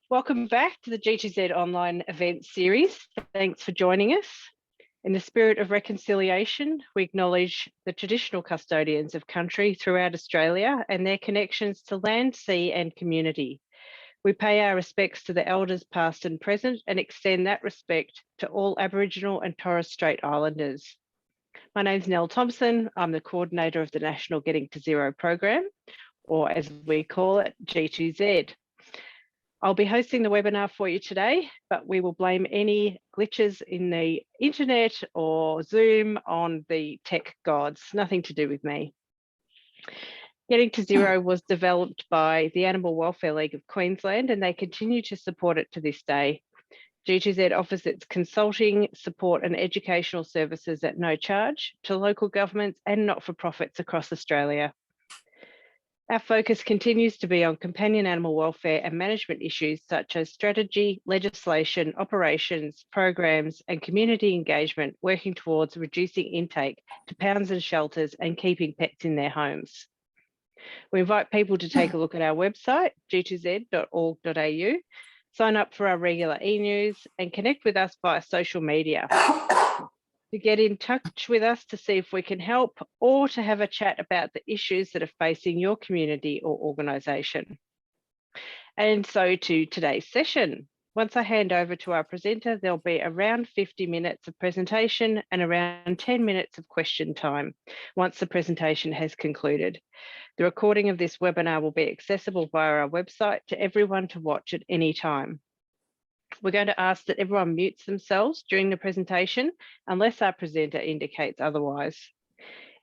Welcome back to the G2Z online event series. Thanks for joining us. In the spirit of reconciliation, we acknowledge the traditional custodians of country throughout Australia and their connections to land, sea and community. We pay our respects to the elders past and present and extend that respect to all Aboriginal and Torres Strait Islanders. My name's Nell Thompson. I'm the coordinator of the National Getting to Zero program, or as we call it, G2Z. I'll be hosting the webinar for you today, but we will blame any glitches in the internet or Zoom on the tech gods, nothing to do with me. Getting to Zero was developed by the Animal Welfare League of Queensland, and they continue to support it to this day. G2Z offers its consulting, support and educational services at no charge to local governments and not-for-profits across Australia. Our focus continues to be on companion animal welfare and management issues such as strategy, legislation, operations, programs, and community engagement, working towards reducing intake to pounds and shelters and keeping pets in their homes. We invite people to take a look at our website, g2z.org.au, sign up for our regular e-news and connect with us via social media. To get in touch with us to see if we can help or to have a chat about the issues that are facing your community or organisation. And so to today's session. Once I hand over to our presenter, there'll be around 50 minutes of presentation and around 10 minutes of question time once the presentation has concluded. The recording of this webinar will be accessible via our website to everyone to watch at any time. We're going to ask that everyone mutes themselves during the presentation unless our presenter indicates otherwise.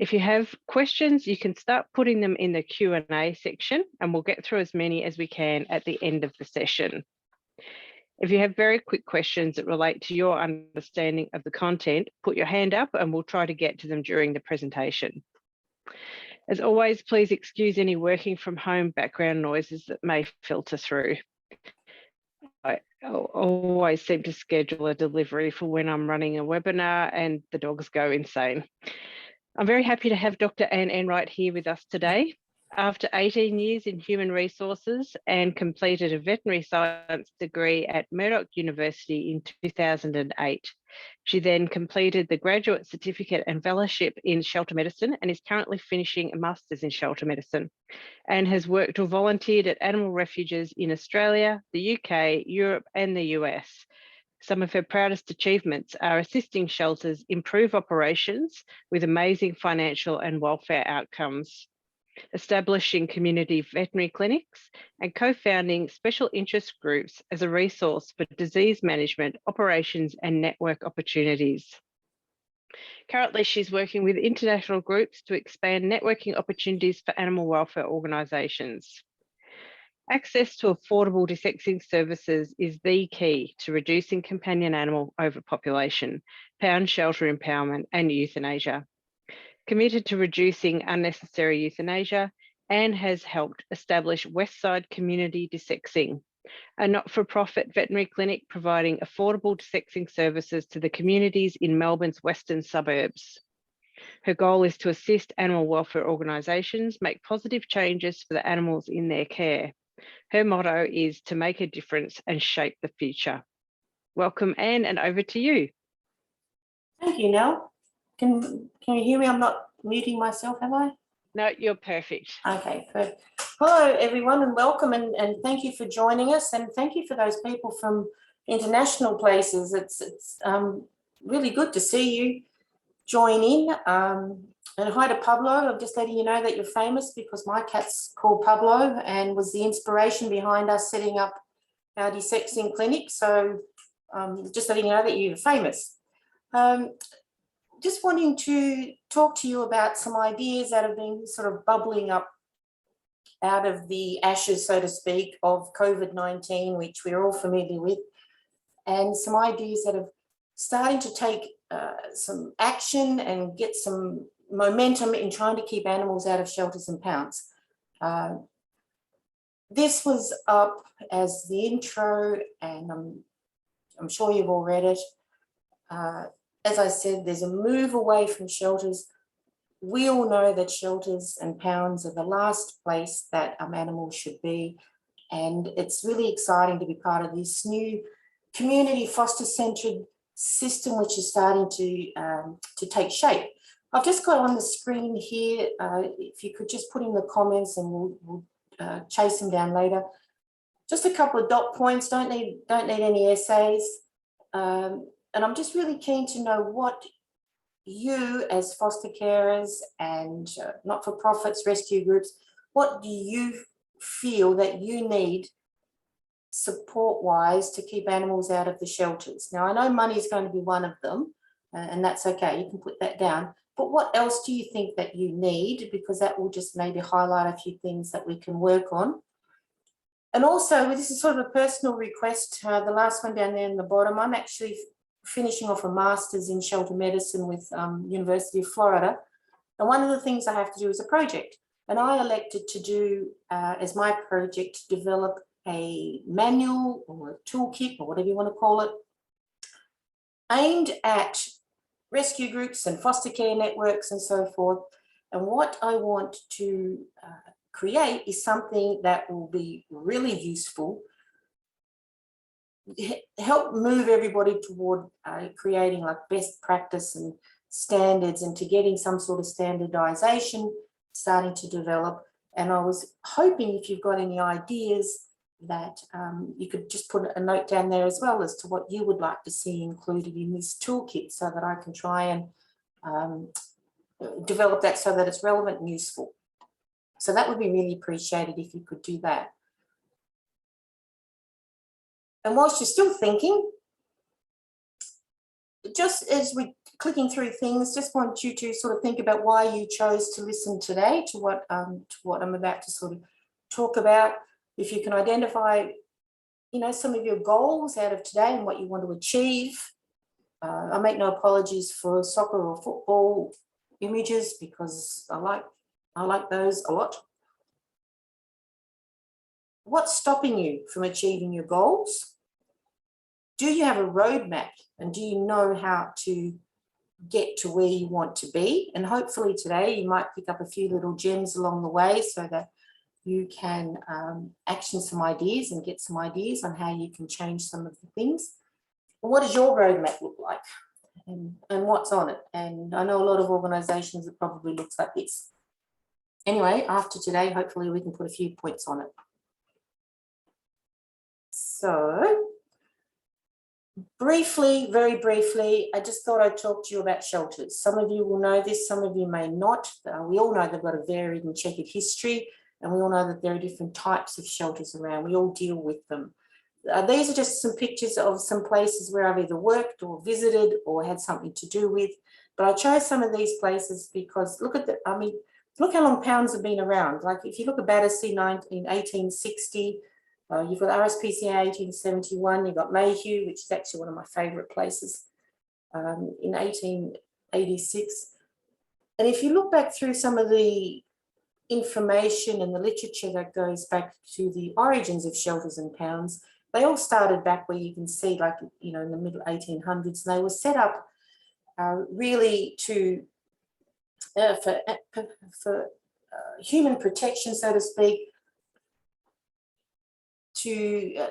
If you have questions, you can start putting them in the Q&A section and we'll get through as many as we can at the end of the session. If you have very quick questions that relate to your understanding of the content, put your hand up and we'll try to get to them during the presentation. As always, please excuse any working from home background noises that may filter through. I always seem to schedule a delivery for when I'm running a webinar and the dogs go insane. I'm very happy to have Dr. Anne Enright here with us today. After 18 years in human resources and completed a veterinary science degree at Murdoch University in 2008. She then completed the graduate certificate and fellowship in shelter medicine and is currently finishing a master's in shelter medicine and has worked or volunteered at animal refuges in Australia, the UK, Europe and the US. Some of her proudest achievements are assisting shelters improve operations with amazing financial and welfare outcomes, establishing community veterinary clinics and co-founding special interest groups as a resource for disease management, operations and network opportunities. Currently, she's working with international groups to expand networking opportunities for animal welfare organisations. Access to affordable desexing services is the key to reducing companion animal overpopulation, pound shelter empowerment and euthanasia. Committed to reducing unnecessary euthanasia, Anne has helped establish Westside Community Desexing, a not-for-profit veterinary clinic providing affordable desexing services to the communities in Melbourne's western suburbs. Her goal is to assist animal welfare organisations make positive changes for the animals in their care. Her motto is to make a difference and shape the future. Welcome, Anne, and over to you. Thank you, Nell. Can you hear me? I'm not muting myself, have I? No, you're perfect. Okay, good. Hello, everyone, and welcome, and thank you for joining us, and thank you for those people from international places. It's really good to see you join in. And hi to Pablo. I'm just letting you know that you're famous because my cat's called Pablo and was the inspiration behind us setting up our desexing clinic. So just letting you know that you're famous. Just wanting to talk to you about some ideas that have been sort of bubbling up out of the ashes, so to speak, of COVID-19, which we're all familiar with, and some ideas that are starting to take some action and get some momentum in trying to keep animals out of shelters and pounds. This was up as the intro, and I'm sure you've all read it. As I said, there's a move away from shelters. We all know that shelters and pounds are the last place that animals should be. And it's really exciting to be part of this new community foster-centered system, which is starting to take shape. I've just got on the screen here, if you could just put in the comments and we'll chase them down later. Just a couple of dot points, don't need any essays. And I'm just really keen to know what you as foster carers and not-for-profits, rescue groups, what do you feel that you need support-wise to keep animals out of the shelters? Now, I know money is going to be one of them, and that's okay, you can put that down. But what else do you think that you need? Because that will just maybe highlight a few things that we can work on. And also, this is sort of a personal request, the last one down there in the bottom, I'm actually finishing off a master's in shelter medicine with University of Florida. And one of the things I have to do is a project. And I elected to do, as my project, develop a manual or a toolkit or whatever you want to call it, aimed at rescue groups and foster care networks and so forth. And what I want to create is something that will be really useful, help move everybody toward creating like best practice and standards and to getting some sort of standardization starting to develop. And I was hoping if you've got any ideas that you could just put a note down there as well as to what you would like to see included in this toolkit so that I can try and develop that so that it's relevant and useful. So that would be really appreciated if you could do that. And whilst you're still thinking, just as we're clicking through things, just want you to sort of think about why you chose to listen today to what I'm about to sort of talk about. If you can identify, you know, some of your goals out of today and what you want to achieve. I make no apologies for soccer or football images because I like those a lot. What's stopping you from achieving your goals? Do you have a roadmap and do you know how to get to where you want to be? And hopefully today you might pick up a few little gems along the way so that you can action some ideas and get some ideas on how you can change some of the things. And what does your roadmap look like? And what's on it? And I know a lot of organisations it probably looks like this. Anyway, after today, hopefully we can put a few points on it. So, briefly, very briefly, I just thought I'd talk to you about shelters. Some of you will know this, some of you may not. We all know they've got a varied and checkered history, and we all know that there are different types of shelters around. We all deal with them. These are just some pictures of some places where I've either worked or visited or had something to do with. But I chose some of these places because look how long pounds have been around. Like if you look at Battersea in 1860, you've got RSPCA 1871, you've got Mayhew, which is actually one of my favourite places, in 1886. And if you look back through some of the information and the literature that goes back to the origins of shelters and pounds, they all started back where you can see, like, you know, in the middle 1800s, and they were set up really to for human protection, so to speak, to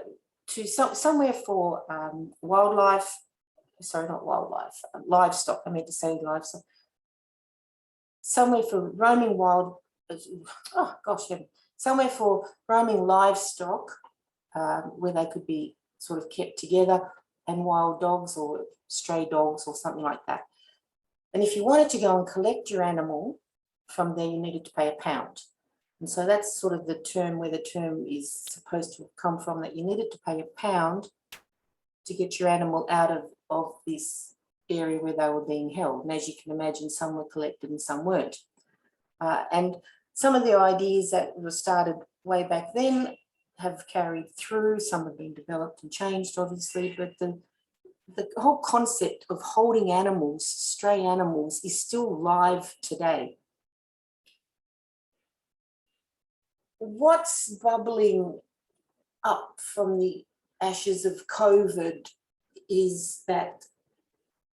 somewhere for wildlife, sorry, not wildlife, livestock, I meant to say livestock, somewhere for roaming wild, oh gosh, somewhere for roaming livestock where they could be sort of kept together, and wild dogs or stray dogs or something like that. And if you wanted to go and collect your animal from there, you needed to pay £1. And so that's sort of the term where the term is supposed to have come from, that you needed to pay £1 to get your animal out of this area where they were being held. And as you can imagine, some were collected and some weren't. And some of the ideas that were started way back then have carried through. Some have been developed and changed, obviously, but the whole concept of holding animals, stray animals, is still live today. What's bubbling up from the ashes of COVID is that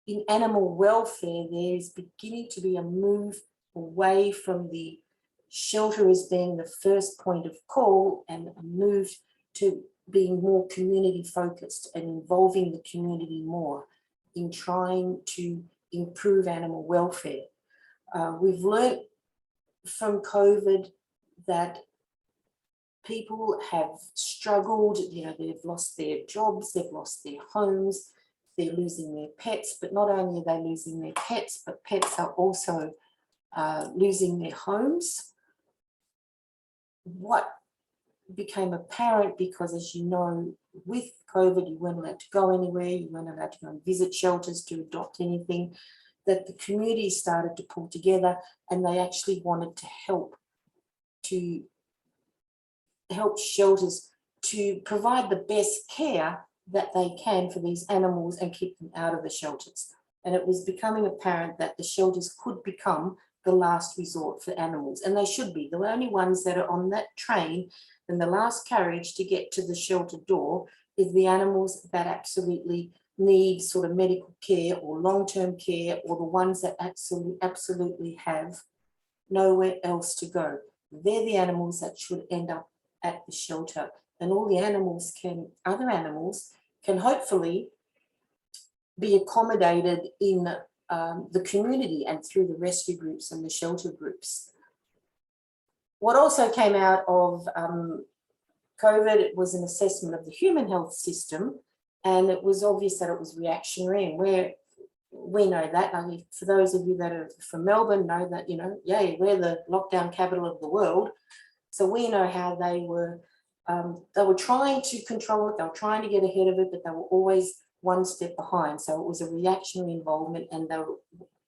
in animal welfare, there's beginning to be a move away from the shelter as being the first point of call and a move to being more community focused and involving the community more in trying to improve animal welfare. We've learned from COVID that people have struggled, they've lost their jobs, they've lost their homes, they're losing their pets, but not only are they losing their pets, but pets are also losing their homes. What became apparent, because as you know, with COVID, you weren't allowed to go anywhere, you weren't allowed to go and visit shelters to adopt anything, that the community started to pull together and they actually wanted to help shelters to provide the best care that they can for these animals and keep them out of the shelters. And it was becoming apparent that the shelters could become the last resort for animals, and they should be. The only ones that are on that train and the last carriage to get to the shelter door is the animals that absolutely need sort of medical care or long-term care, or the ones that absolutely have nowhere else to go. They're the animals that should end up at the shelter, and all the animals other animals can hopefully be accommodated in the community and through the rescue groups and the shelter groups. What also came out of COVID was an assessment of the human health system, and it was obvious that it was reactionary, and we know that. I mean, for those of you that are from Melbourne know that, we're the lockdown capital of the world. So we know how they were trying to control it, they were trying to get ahead of it, but they were always one step behind. So it was a reactionary involvement, and they were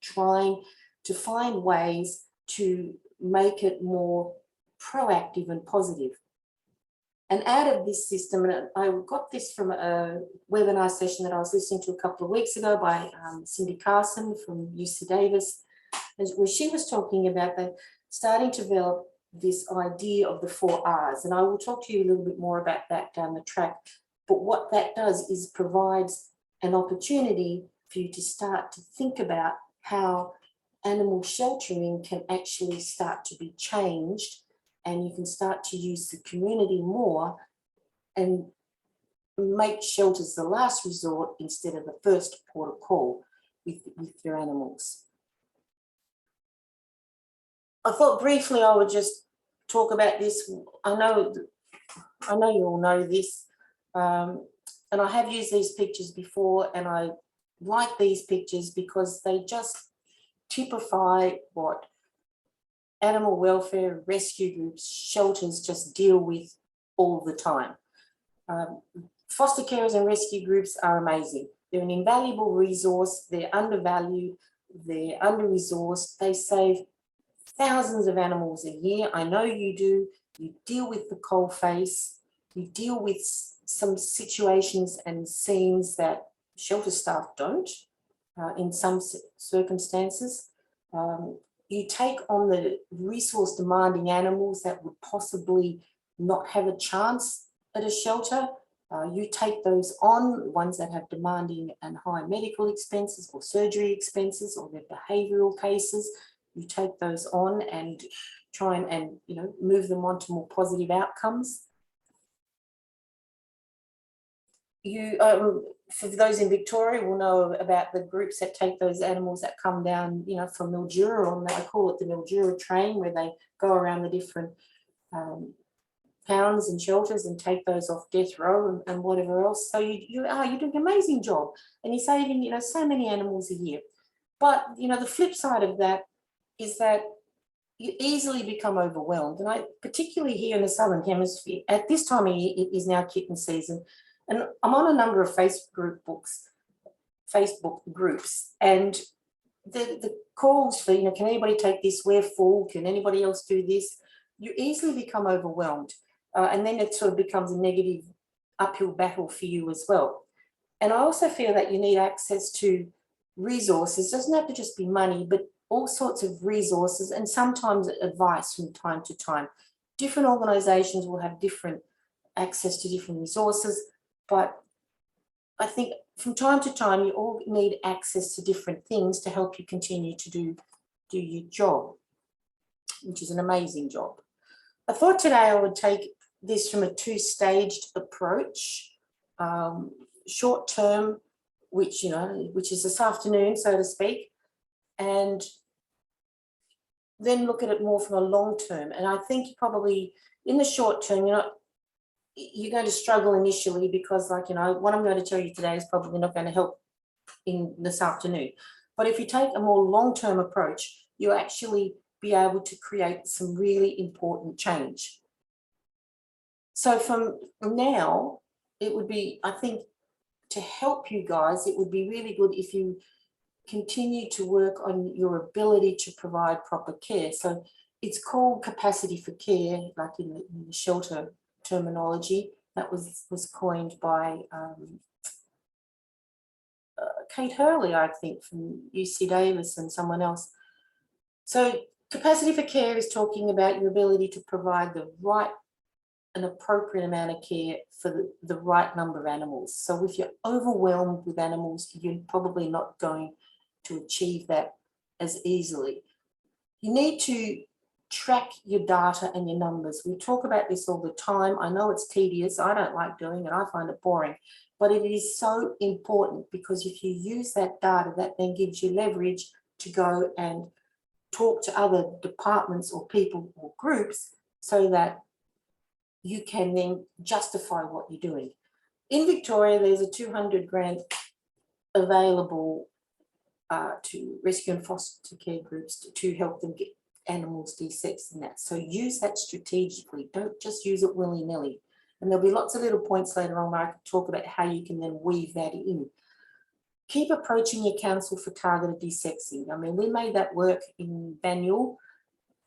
trying to find ways to make it more proactive and positive. And out of this system, and I got this from a webinar session that I was listening to a couple of weeks ago by Cindy Carson from UC Davis, where she was talking about that starting to develop this idea of the 4 R's. And I will talk to you a little bit more about that down the track. But what that does is provides an opportunity for you to start to think about how animal sheltering can actually start to be changed, and you can start to use the community more and make shelters the last resort instead of the first port of call with your animals. I thought briefly I would just talk about this. I know you all know this, and I have used these pictures before, and I like these pictures because they just typify what animal welfare, rescue groups, shelters just deal with all the time. Foster carers and rescue groups are amazing. They're an invaluable resource. They're undervalued. They're under-resourced. They save thousands of animals a year. I know you do. You deal with the coalface. You deal with some situations and scenes that shelter staff don't in some circumstances. You take on the resource demanding animals that would possibly not have a chance at a shelter. You take those on, ones that have demanding and high medical expenses or surgery expenses or their behavioural cases. You take those on and try and move them on to more positive outcomes. You, for those in Victoria, will know about the groups that take those animals that come down, from Mildura, on I call it the Mildura train, where they go around the different towns and shelters and take those off death row and whatever else. So you're doing an amazing job, and you're saving, so many animals a year. But the flip side of that is that you easily become overwhelmed, and particularly here in the Southern Hemisphere at this time of year, it is now kitten season. And I'm on a number of Facebook groups, and the calls for, can anybody take this? We're full. Can anybody else do this? You easily become overwhelmed. And then it sort of becomes a negative uphill battle for you as well. And I also feel that you need access to resources. It doesn't have to just be money, but all sorts of resources, and sometimes advice from time to time. Different organisations will have different access to different resources. But I think from time to time, you all need access to different things to help you continue to do your job, which is an amazing job. I thought today I would take this from a two-staged approach. Short term, which is this afternoon, so to speak, and then look at it more from a long term. And I think probably in the short term, you're going to struggle initially because, like, what I'm going to tell you today is probably not going to help in this afternoon. But if you take a more long-term approach, you actually be able to create some really important change. So from now, it would be, I think, to help you guys, it would be really good if you continue to work on your ability to provide proper care. So it's called capacity for care, like in the shelter terminology. That was coined by Kate Hurley, I think, from UC Davis and someone else. So capacity for care is talking about your ability to provide the right and appropriate amount of care for the right number of animals. So if you're overwhelmed with animals, you're probably not going to achieve that as easily. You need to track your data and your numbers. We talk about this all the time. I know it's tedious. I don't like doing it. I find it boring. But it is so important, because if you use that data, that then gives you leverage to go and talk to other departments or people or groups so that you can then justify what you're doing. In Victoria, there's a 200 grant available to rescue and foster care groups to help them get animals de-sexed and that. So use that strategically. Don't just use it willy-nilly. And there'll be lots of little points later on where I can talk about how you can then weave that in. Keep approaching your council for targeted de-sexing. I mean, we made that work in Banyule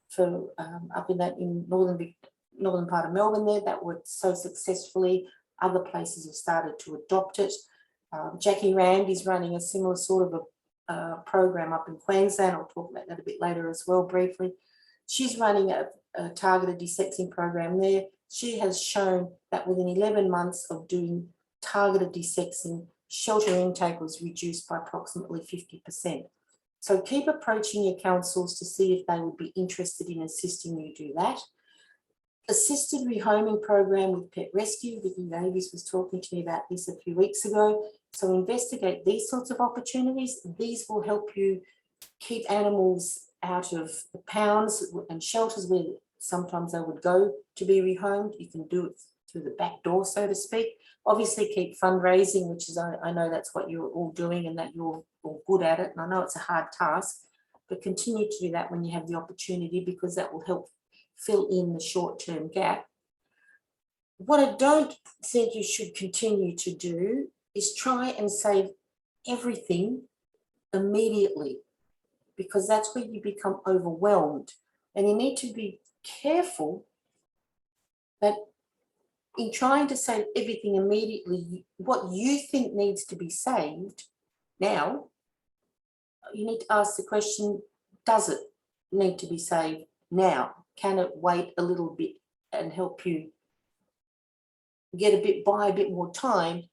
for up in northern part of Melbourne there. That worked so successfully. Other places have started to adopt it. Jackie Rand is running a similar sort of a program up in Queensland. I'll talk about that a bit later as well, briefly. She's running a targeted de-sexing program there. She has shown that within 11 months of doing targeted de-sexing, shelter intake was reduced by approximately 50%. So keep approaching your councils to see if they would be interested in assisting you do that. Assisted rehoming program with pet rescue. Vicky Davies was talking to me about this a few weeks ago. So investigate these sorts of opportunities. These will help you keep animals out of the pounds and shelters where sometimes they would go to be rehomed. You can do it through the back door, so to speak. Obviously keep fundraising, which is, I know that's what you're all doing and that you're all good at it. And I know it's a hard task, but continue to do that when you have the opportunity, because that will help fill in the short-term gap. What I don't think you should continue to do is try and save everything immediately, because that's where you become overwhelmed. And you need to be careful that in trying to save everything immediately, what you think needs to be saved now, you need to ask the question, does it need to be saved now? Can it wait a little bit and help you get a bit more time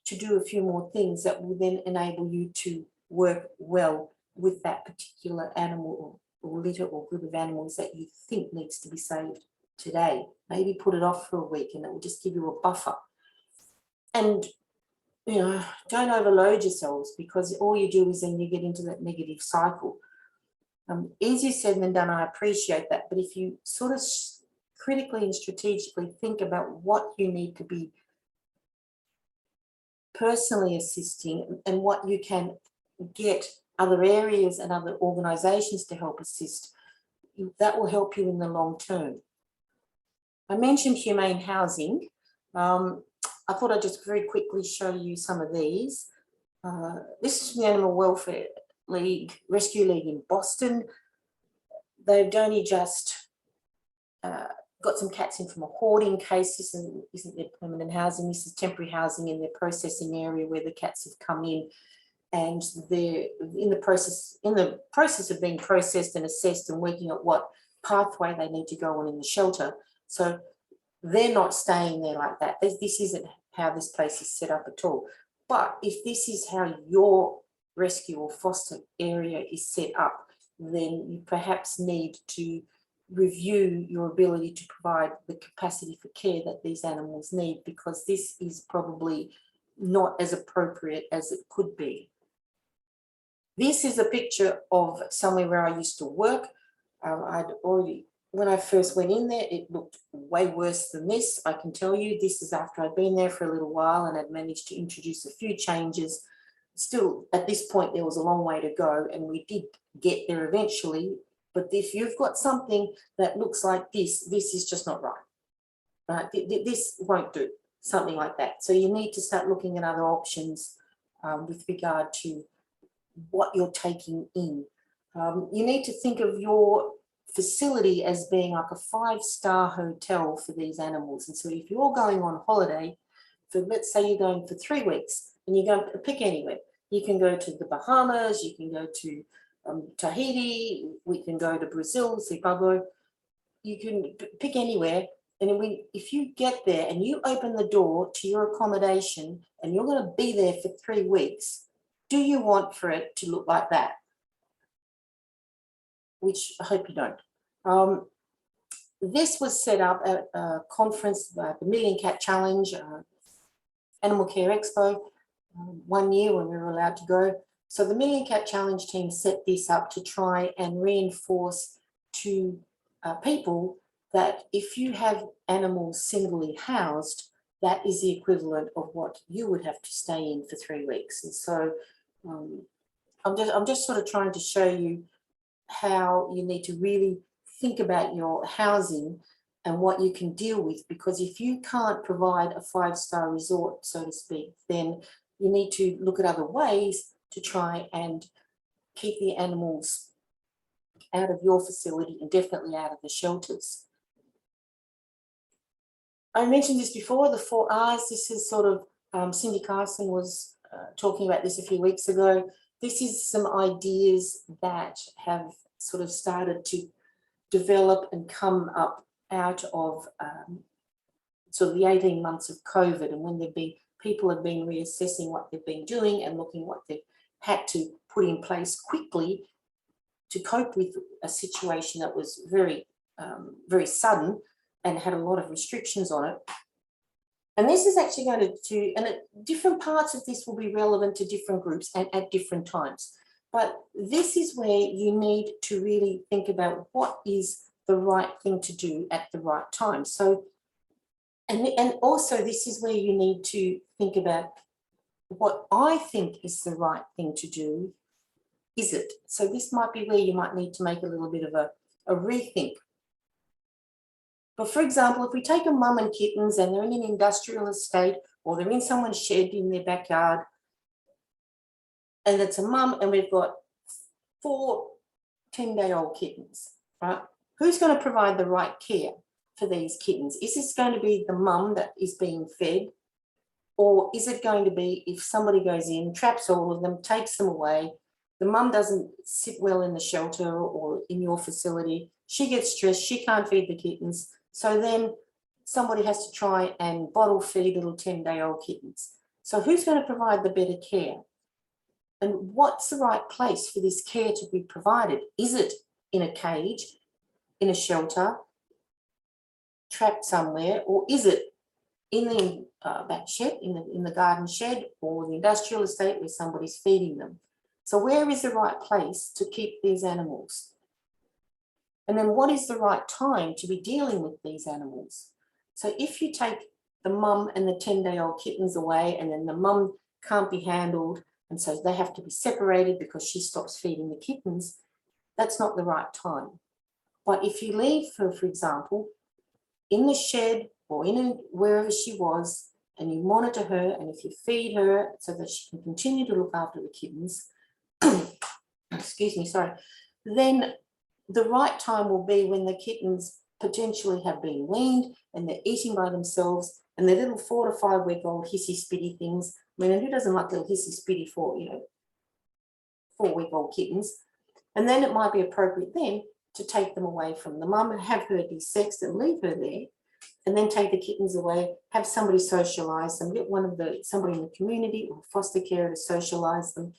to do a few more things that will then enable you to work well with that particular animal or litter or group of animals that you think needs to be saved today? Maybe put it off for a week, and it will just give you a buffer. And don't overload yourselves, because all you do is then you get into that negative cycle. Easier said than done, I appreciate that. But if you sort of critically and strategically think about what you need to be personally assisting and what you can get other areas and other organisations to help assist, that will help you in the long term. I mentioned humane housing. I thought I'd just very quickly show you some of these. This is from the Animal Welfare League, Rescue League in Boston. They've only just got some cats in from a hoarding case. This isn't their permanent housing, this is temporary housing in their processing area where the cats have come in, and they're in the process of being processed and assessed and working at what pathway they need to go on in the shelter. So they're not staying there like that. This isn't how this place is set up at all. But if this is how your rescue or foster area is set up, then you perhaps need to review your ability to provide the capacity for care that these animals need, because this is probably not as appropriate as it could be. This is a picture of somewhere where I used to work. When I first went in there, it looked way worse than this. I can tell you, this is after I'd been there for a little while and had managed to introduce a few changes. Still, at this point, there was a long way to go, and we did get there eventually. But if you've got something that looks like this is just not right. Right? This won't do, something like that. So you need to start looking at other options with regard to what you're taking in. You need to think of your facility as being like a 5-star hotel for these animals. And so if you're going on holiday, let's say you're going for 3 weeks, and you're going to pick anywhere. You can go to the Bahamas, you can go to Tahiti, we can go to Brazil, Zimbabwe. You can pick anywhere. And if you get there and you open the door to your accommodation and you're going to be there for 3 weeks, do you want for it to look like that? Which I hope you don't. This was set up at a conference, the Million Cat Challenge, Animal Care Expo, 1 year when we were allowed to go. So the Million Cat Challenge team set this up to try and reinforce to people that if you have animals singly housed, that is the equivalent of what you would have to stay in for 3 weeks. And so I'm just sort of trying to show you how you need to really think about your housing and what you can deal with, because if you can't provide a 5-star resort, so to speak, then you need to look at other ways to try and keep the animals out of your facility and definitely out of the shelters. I mentioned this before, the 4 R's. This is sort of, Cindy Carson was talking about this a few weeks ago. This is some ideas that have sort of started to develop and come up out of sort of the 18 months of COVID, and when people have been reassessing what they've been doing and looking what they've had to put in place quickly to cope with a situation that was very, very sudden and had a lot of restrictions on it. And this is actually going different parts of this will be relevant to different groups and at different times. But this is where you need to really think about what is the right thing to do at the right time. So, and also this is where you need to think about what I think is the right thing to do. Is it? So this might be where you might need to make a little bit of a rethink. But for example, if we take a mum and kittens and they're in an industrial estate or they're in someone's shed in their backyard, and it's a mum and we've got 4 10-day-old kittens, right? Who's going to provide the right care for these kittens? Is this going to be the mum that is being fed? Or is it going to be if somebody goes in, traps all of them, takes them away, the mum doesn't sit well in the shelter or in your facility, she gets stressed, she can't feed the kittens, so then somebody has to try and bottle feed little 10-day-old kittens. So who's going to provide the better care? And what's the right place for this care to be provided? Is it in a cage, in a shelter, trapped somewhere, or is it in the back shed, in the garden shed, or the industrial estate where somebody's feeding them? So where is the right place to keep these animals? And then what is the right time to be dealing with these animals? So if you take the mum and the 10-day-old kittens away and then the mum can't be handled and so they have to be separated because she stops feeding the kittens, that's not the right time. But if you leave her, for example, in the shed or wherever she was, and you monitor her, and if you feed her so that she can continue to look after the kittens, excuse me, sorry, then the right time will be when the kittens potentially have been weaned and they're eating by themselves and they're little 4 to 5 week old hissy spitty things. I mean, who doesn't like little hissy spitty 4 week old kittens? And then it might be appropriate then to take them away from the mum and have her de-sexed and leave her there, and then take the kittens away, have somebody socialise them, get somebody in the community or foster carer to socialise them.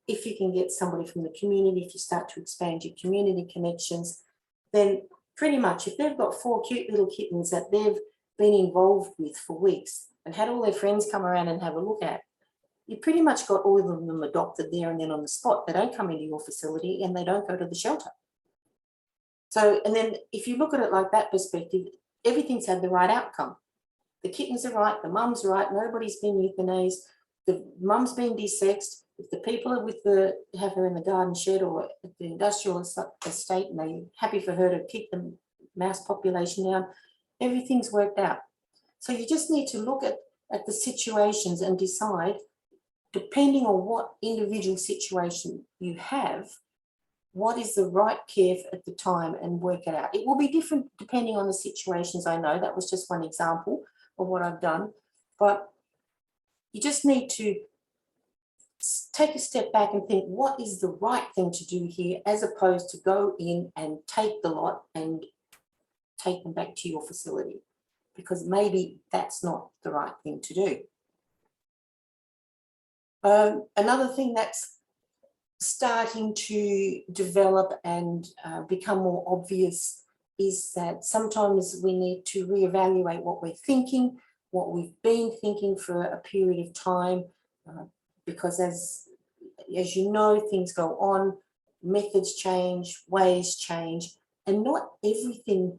If you can get somebody from the community, if you start to expand your community connections, then pretty much, if they've got 4 cute little kittens that they've been involved with for weeks and had all their friends come around and have a look at, you pretty much got all of them adopted there and then on the spot. They don't come into your facility and they don't go to the shelter. So, and then if you look at it like that perspective, everything's had the right outcome. The kittens are right, the mum's right, nobody's been euthanized, the mum's been desexed. If the people are with have her in the garden shed or at the industrial estate and they're happy for her to keep the mouse population down, everything's worked out. So you just need to look at the situations and decide, depending on what individual situation you have, what is the right care at the time and work it out. It will be different depending on the situations. I know that was just one example of what I've done, but you just need to take a step back and think, what is the right thing to do here, as opposed to go in and take the lot and take them back to your facility, because maybe that's not the right thing to do. Another thing that's starting to develop and become more obvious is that sometimes we need to reevaluate what we're thinking, what we've been thinking for a period of time, because as you know, things go on, methods change, ways change, and not everything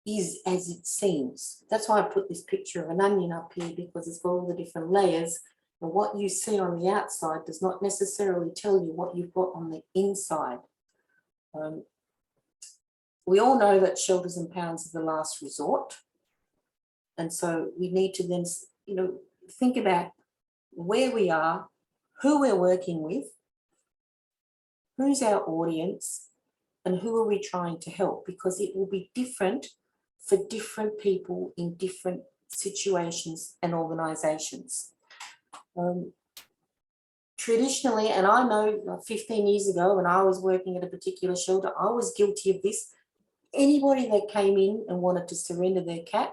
is as it seems. That's why I put this picture of an onion up here, because it's got all the different layers. And what you see on the outside does not necessarily tell you what you've got on the inside. We all know that shelters and pounds are the last resort. And so we need to then, think about where we are, who we're working with, who's our audience, and who are we trying to help, because it will be different for different people in different situations and organisations. Traditionally, and I know 15 years ago when I was working at a particular shelter, I was guilty of this. Anybody that came in and wanted to surrender their cat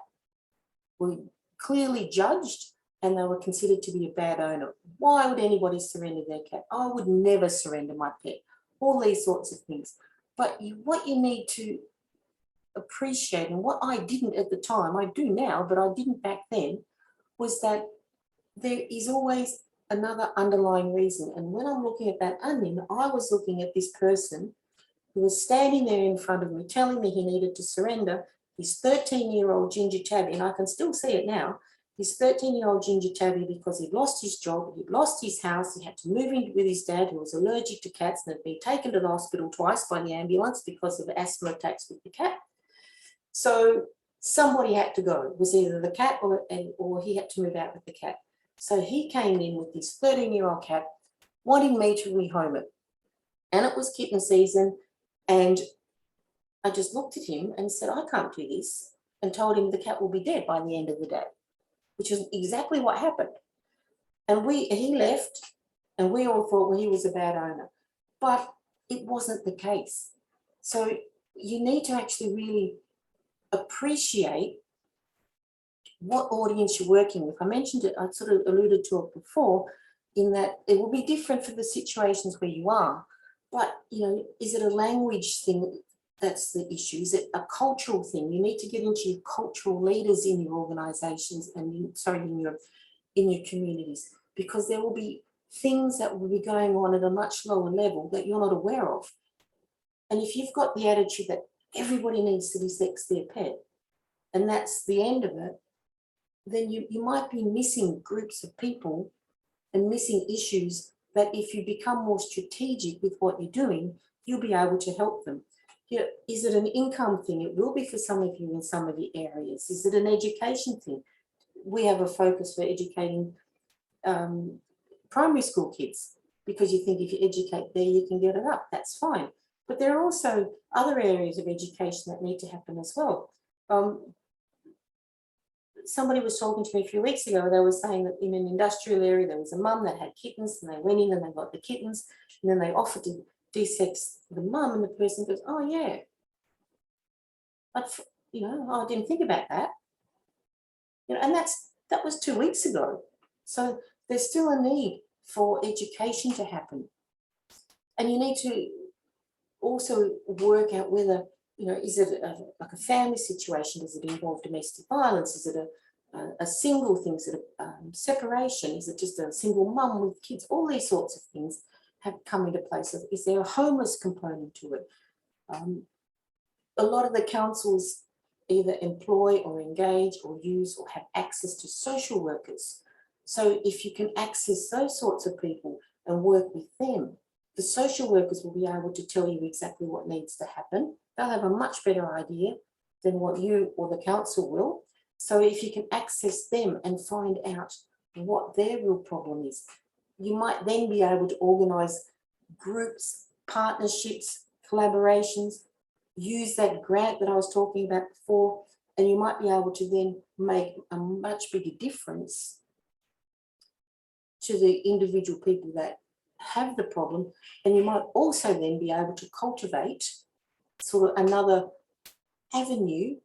were clearly judged and they were considered to be a bad owner. Why would anybody surrender their cat? I would never surrender my pet. All these sorts of things. But what you need to appreciate, and what I didn't at the time, I do now, but I didn't back then, was that there is always another underlying reason. And when I'm looking at that onion, I was looking at this person who was standing there in front of me telling me he needed to surrender his 13-year-old ginger tabby, and I can still see it now, his 13-year-old ginger tabby, because he'd lost his job, he'd lost his house, he had to move in with his dad who was allergic to cats and had been taken to the hospital twice by the ambulance because of asthma attacks with the cat. So somebody had to go. It was either the cat or he had to move out with the cat. So he came in with this 13-year-old cat wanting me to rehome it. And it was kitten season, and I just looked at him and said, I can't do this, and told him the cat will be dead by the end of the day, which is exactly what happened. And he left, and we all thought, well, he was a bad owner. But it wasn't the case. So you need to actually really appreciate what audience you're working with. I mentioned it, I sort of alluded to it before, in that it will be different for the situations where you are. But, is it a language thing that's the issue? Is it a cultural thing? You need to get into your cultural leaders in your organisations and in your communities, because there will be things that will be going on at a much lower level that you're not aware of. And if you've got the attitude that everybody needs to desex their pet, and that's the end of it, then you might be missing groups of people and missing issues that if you become more strategic with what you're doing, you'll be able to help them. Is it an income thing? It will be for some of you in some of the areas. Is it an education thing? We have a focus for educating primary school kids, because you think if you educate there, you can get it up. That's fine. But there are also other areas of education that need to happen as well. Somebody was talking to me a few weeks ago. They were saying that in an industrial area, there was a mum that had kittens, and they went in and they got the kittens, and then they offered to desex the mum, and the person goes, oh yeah, but I didn't think about that. And that was 2 weeks ago. So there's still a need for education to happen. And you need to also work out whether is it like a family situation? Does it involve domestic violence? Is it a single thing? Is it a separation? Is it just a single mum with kids? All these sorts of things have come into place. Is there a homeless component to it? A lot of the councils either employ or engage or use or have access to social workers. So if you can access those sorts of people and work with them, the social workers will be able to tell you exactly what needs to happen. They'll have a much better idea than what you or the council will. So if you can access them and find out what their real problem is, you might then be able to organise groups, partnerships, collaborations, use that grant that I was talking about before, and you might be able to then make a much bigger difference to the individual people that have the problem. And you might also then be able to cultivate sort of another avenue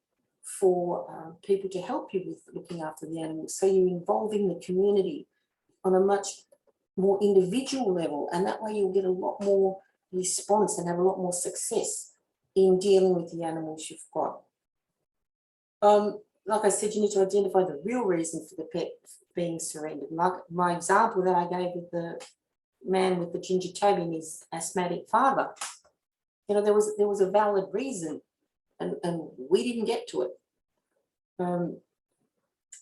for people to help you with looking after the animals. So you're involving the community on a much more individual level, and that way you'll get a lot more response and have a lot more success in dealing with the animals you've got. Like I said, you need to identify the real reason for the pet being surrendered. Like my example that I gave with the man with the ginger tabby and his asthmatic father, there was a valid reason, and we didn't get to it.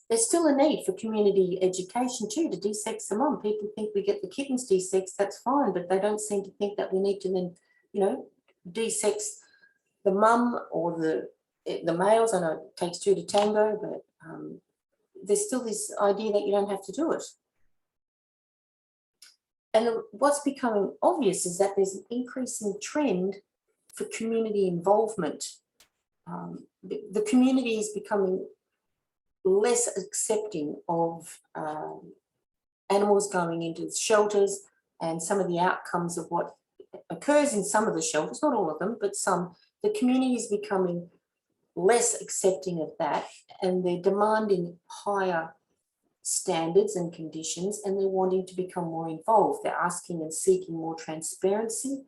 There's still a need for community education too, to desex the mum. People think we get the kittens desexed, that's fine, but they don't seem to think that we need to then, desex the mum or the males. I know it takes two to tango, but there's still this idea that you don't have to do it. And what's becoming obvious is that there's an increasing trend for community involvement. The community is becoming less accepting of animals going into shelters, and some of the outcomes of what occurs in some of the shelters, not all of them, but some. The community is becoming less accepting of that, and they're demanding higher standards and conditions, and they're wanting to become more involved. They're asking and seeking more transparency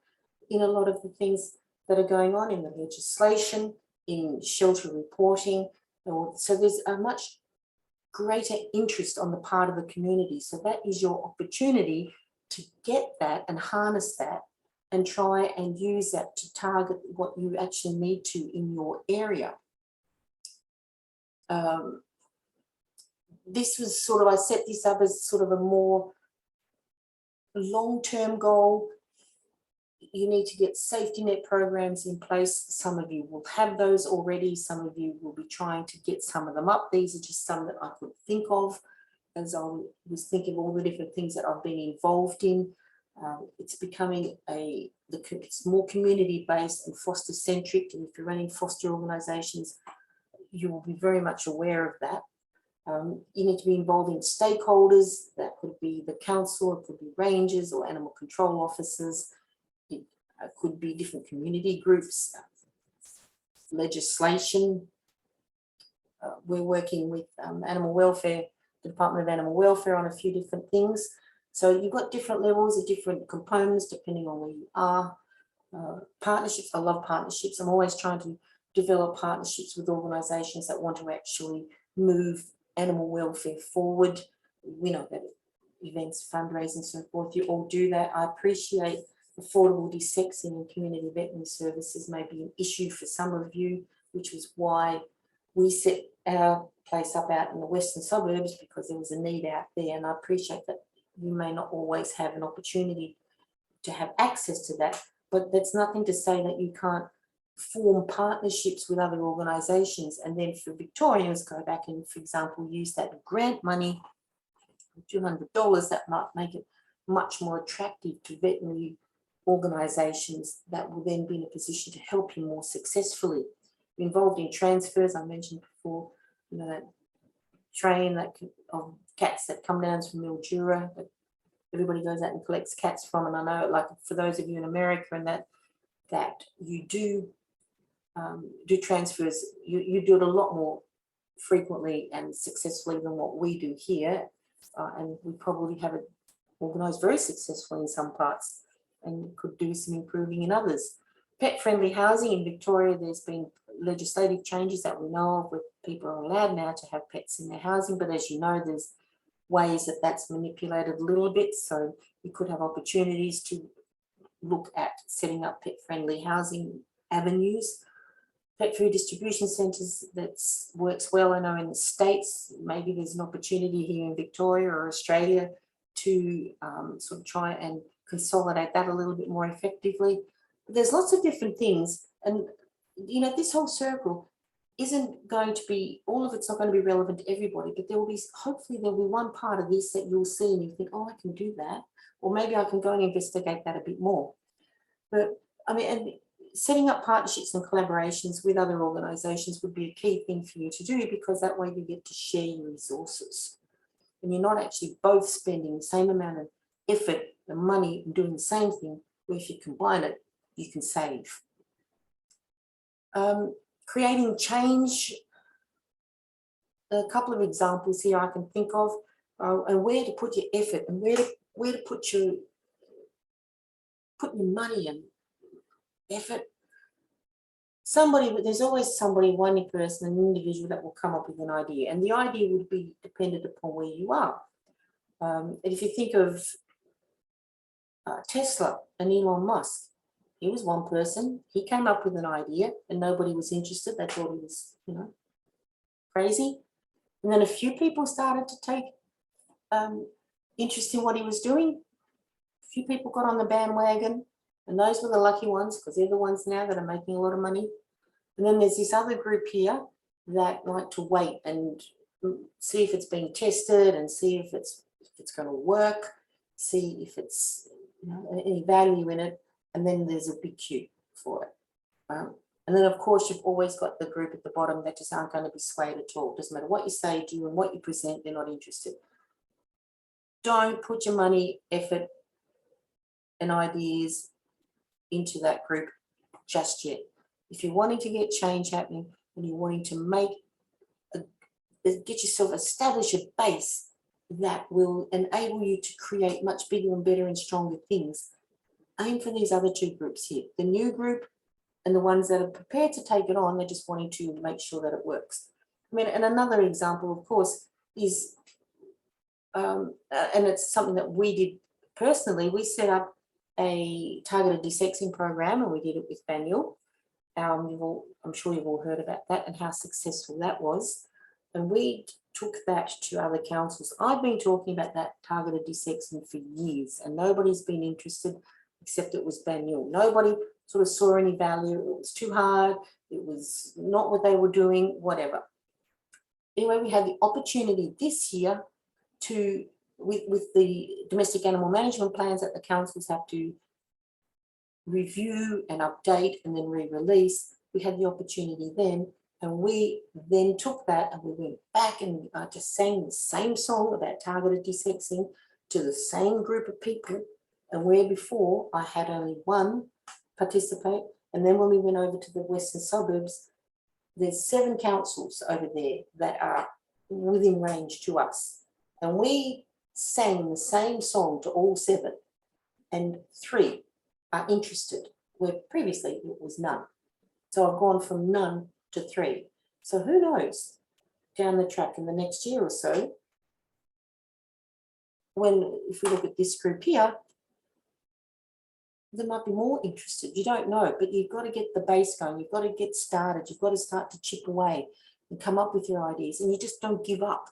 in a lot of the things that are going on in the legislation, in shelter reporting. So there's a much greater interest on the part of the community. So that is your opportunity to get that and harness that and try and use that to target what you actually need to in your area. This was sort of, I set this up as sort of a more long-term goal. You need to get safety net programs in place. Some of you will have those already. Some of you will be trying to get some of them up. These are just some that I could think of as I was thinking of all the different things that I've been involved in. It's becoming it's more community-based and foster-centric. And if you're running foster organisations, you will be very much aware of that. You need to be involving stakeholders. That could be the council, it could be rangers or animal control officers. It could be different community groups, legislation. We're working with animal welfare, the Department of Animal Welfare, on a few different things. So you've got different levels of different components depending on where you are. Partnerships, I love partnerships. I'm always trying to develop partnerships with organisations that want to actually move animal welfare forward. We know that events, fundraising, so forth, you all do that. I appreciate affordable desexing in community veterinary services may be an issue for some of you, which is why we set our place up out in the western suburbs, because there was a need out there, and I appreciate that you may not always have an opportunity to have access to that, but that's nothing to say that you can't form partnerships with other organisations. And then for Victorians, go back and, for example, use that grant money, $200, that might make it much more attractive to veterinary organisations that will then be in a position to help you more successfully. Involved in transfers, I mentioned before, that train of cats that come down from Mildura, that everybody goes out and collects cats from. And I know, like, for those of you in America and that you do transfers, you do it a lot more frequently and successfully than what we do here, and we probably have it organised very successfully in some parts and could do some improving in others. pet-friendly housing in Victoria, there's been legislative changes that we know of where people are allowed now to have pets in their housing, but as you know, there's ways that that's manipulated a little bit, so you could have opportunities to look at setting up pet-friendly housing avenues. Pet food distribution centres, that works well. I know in the States, maybe there's an opportunity here in Victoria or Australia to sort of try and consolidate that a little bit more effectively. But there's lots of different things, and you know, this whole circle isn't going to be, all of it's not going to be relevant to everybody, but there will be, hopefully there'll be one part of this that you'll see and you think, oh, I can do that, or maybe I can go and investigate that a bit more. But I mean, and setting up partnerships and collaborations with other organisations would be a key thing for you to do, because that way you get to share your resources and you're not actually both spending the same amount of effort and money and doing the same thing, where if you combine it, you can save. Creating change, a couple of examples here I can think of, and where to put your effort and where to put your money and effort. There's always somebody, one person, an individual that will come up with an idea, and the idea would be dependent upon where you are. If you think of Tesla and Elon Musk, he was one person. He came up with an idea and nobody was interested. They thought he was, you know, crazy. And then a few people started to take interest in what he was doing. A few people got on the bandwagon, and those were the lucky ones, because they're the ones now that are making a lot of money. And then there's this other group here that like to wait and see if it's being tested and see if it's going to work, see if it's, you know, any value in it. And then there's a big queue for it. And then, of course, you've always got the group at the bottom that just aren't going to be swayed at all. Doesn't matter what you say, do, and what you present, they're not interested. Don't put your money, effort, and ideas into that group just yet. If you're wanting to get change happening and you're wanting to get yourself establish a base that will enable you to create much bigger and better and stronger things, aim for these other two groups here, the new group and the ones that are prepared to take it on. They're just wanting to make sure that it works. I mean, and another example, of course, is, and it's something that we did personally, we set up a targeted desexing program, and we did it with Banyul. I'm sure you've all heard about that and how successful that was. And we took that to other councils. I've been talking about that targeted desexing for years, and nobody's been interested except it was Banyul. Nobody sort of saw any value. It was too hard. It was not what they were doing, whatever. Anyway, we had the opportunity this year to, with the domestic animal management plans that the councils have to review and update and then re-release, we had the opportunity then, and we then took that and we went back and just sang the same song about targeted desexing to the same group of people. And where before I had only one participate, and then when we went over to the western suburbs, there's 7 councils over there that are within range to us, and we sang the same song to all 7, and 3 are interested, where previously it was none. So I've gone from none to 3. So who knows, down the track in the next year or so, if we look at this group here, there might be more interested. You don't know, but you've got to get the base going. You've got to get started. You've got to start to chip away and come up with your ideas. And you just don't give up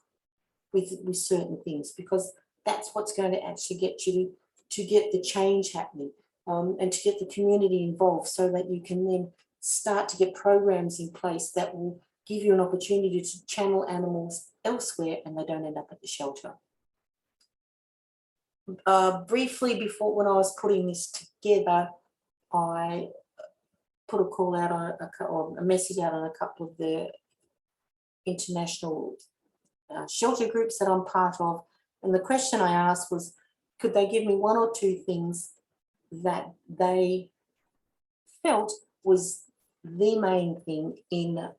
with certain things, because that's what's going to actually get you to get the change happening, and to get the community involved, so that you can then start to get programs in place that will give you an opportunity to channel animals elsewhere and they don't end up at the shelter. Briefly, before, when I was putting this together, I put a call out on or a message out on a couple of the international shelter groups that I'm part of, and the question I asked was, could they give me 1 or 2 things that they felt was the main thing in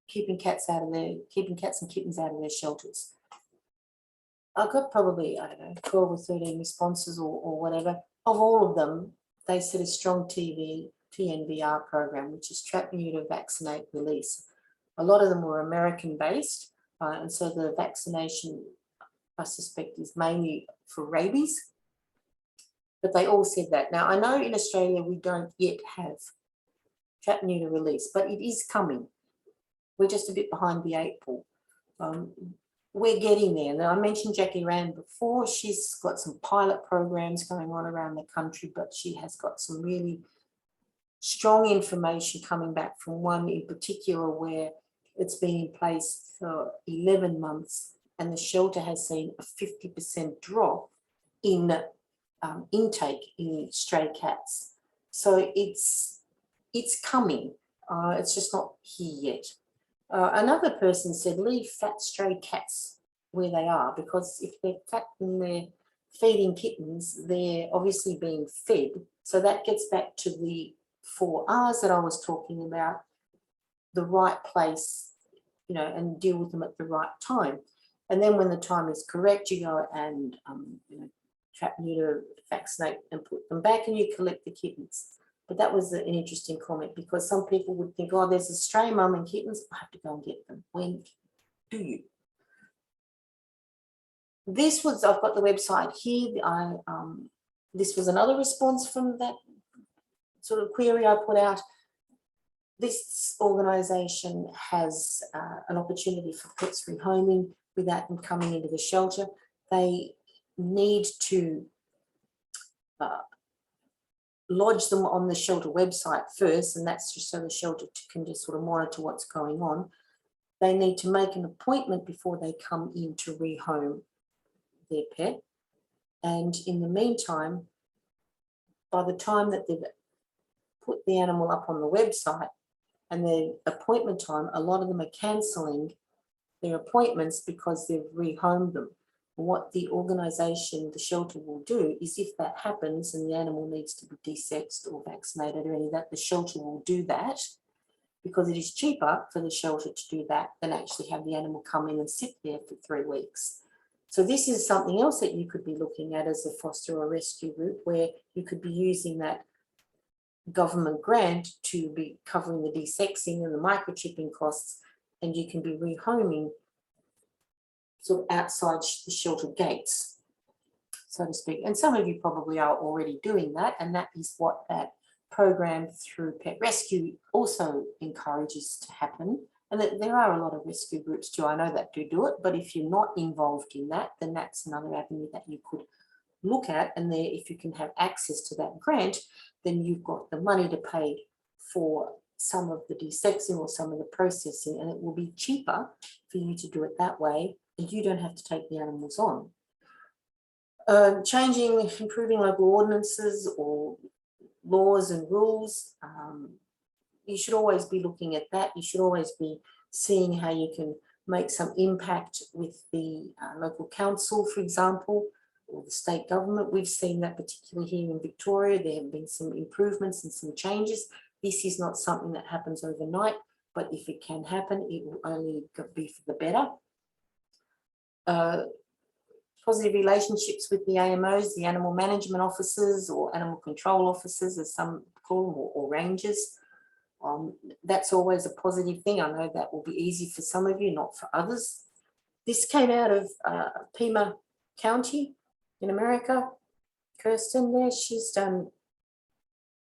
keeping cats and kittens out of their shelters. I got probably, I don't know, 12 or 13 responses or whatever. Of all of them, they set a strong TNVR program, which is trap, neuter, vaccinate, release. A lot of them were American-based, and so the vaccination, I suspect, is mainly for rabies. But they all said that. Now, I know in Australia we don't yet have trap, neuter, release, but it is coming. We're just a bit behind the 8 ball. We're getting there. Now, I mentioned Jackie Rand before. She's got some pilot programs going on around the country, but she has got some really strong information coming back from one in particular where it's been in place for 11 months and the shelter has seen a 50% drop in intake in stray cats. So it's coming. It's just not here yet. Another person said, leave fat stray cats where they are, because if they're fat and they're feeding kittens, they're obviously being fed. So that gets back to the 4 R's that I was talking about, the right place, you know, and deal with them at the right time. And then when the time is correct, you go and you know, trap, neuter, vaccinate and put them back, and you collect the kittens. But that was an interesting comment, because some people would think, oh, there's a stray mum and kittens, I have to go and get them. When do you? This was, I've got the website here. This was another response from that sort of query I put out. This organisation has an opportunity for pets rehoming without them coming into the shelter. They need to lodge them on the shelter website first, and that's just so the shelter can just sort of monitor what's going on. They need to make an appointment before they come in to rehome their pet. And in the meantime, by the time that they've put the animal up on the website and their appointment time, a lot of them are cancelling their appointments because they've rehomed them. What the organisation, the shelter, will do is, if that happens and the animal needs to be desexed or vaccinated or any of that, the shelter will do that, because it is cheaper for the shelter to do that than actually have the animal come in and sit there for 3 weeks. So this is something else that you could be looking at as a foster or rescue group, where you could be using that government grant to be covering the desexing and the microchipping costs, and you can be rehoming sort of outside the shelter gates, so to speak. And some of you probably are already doing that, and that is what that program through Pet Rescue also encourages to happen. And that there are a lot of rescue groups too, I know, that do it, but if you're not involved in that, then that's another avenue that you could look at. And there, if you can have access to that grant, then you've got the money to pay for some of the desexing or some of the processing, and it will be cheaper for you to do it that way, and you don't have to take the animals on. Improving local ordinances or laws and rules, you should always be looking at that. You should always be seeing how you can make some impact with the local council, for example, or the state government. We've seen that particularly here in Victoria. There have been some improvements and some changes. This is not something that happens overnight, but if it can happen, it will only be for the better. Positive relationships with the AMOs, the animal management officers, or animal control officers, as some call them, or rangers. That's always a positive thing. I know that will be easy for some of you, not for others. This came out of Pima County in America. Kirsten there, she's done